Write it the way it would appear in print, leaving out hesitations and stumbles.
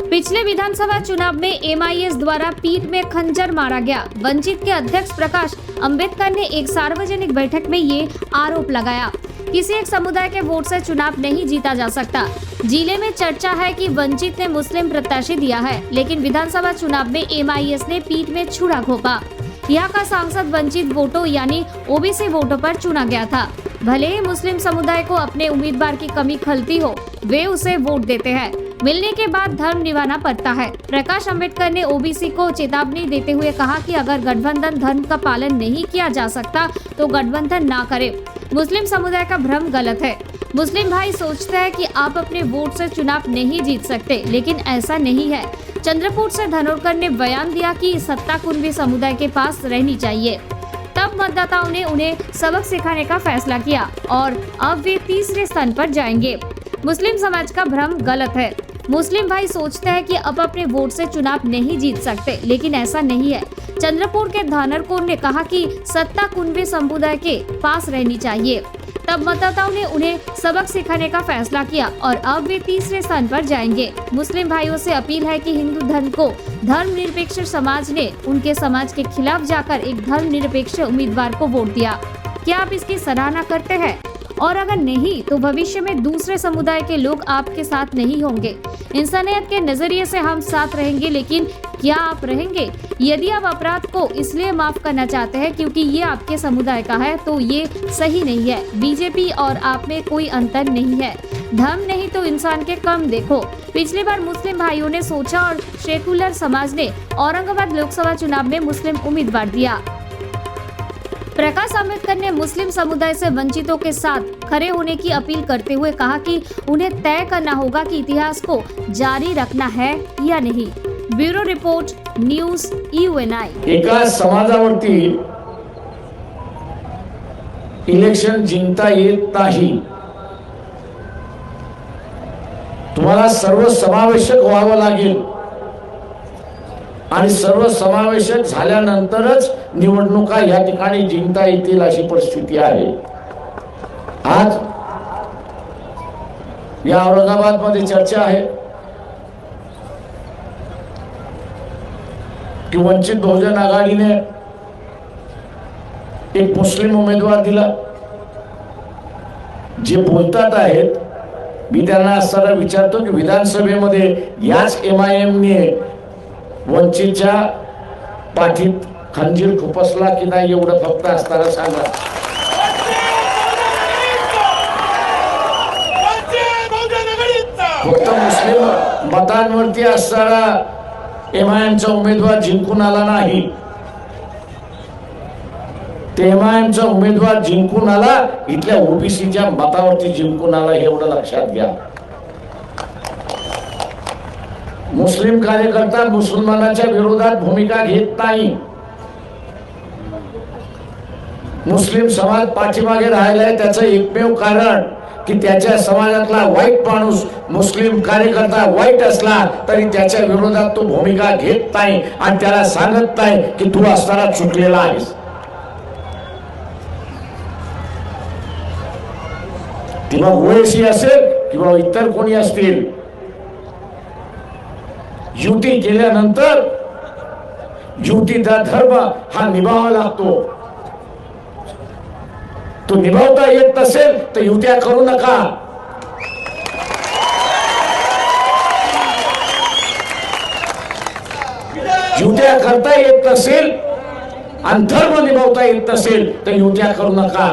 पिछले विधानसभा चुनाव में एमआईएस द्वारा पीठ में खंजर मारा गया। वंचित के अध्यक्ष प्रकाश अंबेडकर ने एक सार्वजनिक बैठक में ये आरोप लगाया। किसी एक समुदाय के वोट से चुनाव नहीं जीता जा सकता। जिले में चर्चा है कि वंचित ने मुस्लिम प्रत्याशी दिया है, लेकिन विधानसभा चुनाव में एमआईएस ने पीठ में छुरा घोंपा। यहाँ का सांसद वंचित वोटों यानी ओबीसी वोटों पर चुना गया था। भले ही मुस्लिम समुदाय को अपने उम्मीदवार की कमी खलती हो, वे उसे वोट देते हैं। मिलने के बाद धर्म निभाना पड़ता है। प्रकाश अंबेडकर ने ओबीसी को चेतावनी देते हुए कहा कि अगर गठबंधन धर्म का पालन नहीं किया जा सकता तो गठबंधन ना करे। मुस्लिम समुदाय का भ्रम गलत है। मुस्लिम भाई सोचते हैं कि आप अपने वोट से चुनाव नहीं जीत सकते, लेकिन ऐसा नहीं है। चंद्रपुर से धनोरकर ने बयान दिया कि सत्ता कुनबी समुदाय के पास रहनी चाहिए। तब मतदाताओं ने उन्हें सबक सिखाने का फैसला किया और अब वे तीसरे स्थान पर जाएंगे। मुस्लिम समाज का भ्रम गलत है। मुस्लिम भाई सोचते हैं कि अब अपने वोट से चुनाव नहीं जीत सकते, लेकिन ऐसा नहीं है। चंद्रपुर के धनोरकर ने कहा कि सत्ता कुनबी समुदाय के पास रहनी चाहिए। तब मतदाताओं ने उन्हें सबक सिखाने का फैसला किया और अब वे तीसरे स्थान पर जाएंगे। मुस्लिम भाइयों से अपील है कि हिंदू धर्म को धर्मनिरपेक्ष समाज ने उनके समाज के खिलाफ जाकर एक धर्मनिरपेक्ष उम्मीदवार को वोट दिया। क्या आप इसकी सराहना करते हैं? और अगर नहीं तो भविष्य में दूसरे समुदाय के लोग आपके साथ नहीं होंगे। इंसानियत के नजरिए से हम साथ रहेंगे, लेकिन क्या आप रहेंगे? यदि आप अपराध को इसलिए माफ करना चाहते हैं क्योंकि ये आपके समुदाय का है, तो ये सही नहीं है। बीजेपी और आप में कोई अंतर नहीं है। धर्म नहीं तो इंसान के कर्म देखो। पिछली बार मुस्लिम भाइयों ने सोचा और सेकुलर समाज ने औरंगाबाद लोकसभा चुनाव में मुस्लिम उम्मीदवार दिया। प्रकाश अंबेडकर ने मुस्लिम समुदाय से वंचितों के साथ खड़े होने की अपील करते हुए कहा कि उन्हें तय करना होगा कि इतिहास को जारी रखना है या नहीं। Bureau report, news UNI। एका समाजावरती इलेक्शन जिंकता येत नाही, तुम्हाला सर्वसमावेशक व्हावं लागेल आणि सर्वसमावेशक झाल्यानंतरच निवडणुका या ठिकाणी जिंकता येतील अशी परिस्थिती आहे। आज या औरंगाबाद मध्ये चर्चा आहे कि वंचित बहुजन आघाडीने एक मुस्लिम उमेदवार दिला। जे बोलतात आहेत, मी त्यांना असताना विचारतो की विधानसभेमध्ये याच MIM ने वंचितच्या पाठीत खंजीर खुपसला की नाही एवढं फक्त असताना सांगा। फक्त मुस्लिम मतांवरती असणारा MIMचा उमेदवार जिंकून आला नाही, ते MIMचा उमेदवार जिंकून आला इथल्या ओबीसीच्या मतावरती जिंकून आला, एवढं लक्षात घ्या। मुस्लिम कार्यकर्ता मुसलमानाच्या विरोधात भूमिका घेत नाही। मुस्लिम समाज पाठीमागे राहिलाय त्याचं एकमेव कारण की त्याच्या समाजातला वाईट माणूस मुस्लिम कार्यकर्ता वाईट असला तरी त्याच्या विरोधात तो भूमिका घेत नाही आणि त्याला सांगत नाही की तू असताना चुकलेला आहेस। ती मग ओएसी असेल किंवा इतर कोणी असतील, युती केल्यानंतर युतीचा धर्म हा निभावावा लागतो। तो निभावता येत नसेल तर युत्या करू नका। युत्या करता येत नसेल आणि धर्म निभावता येत नसेल तर युत्या करू नका।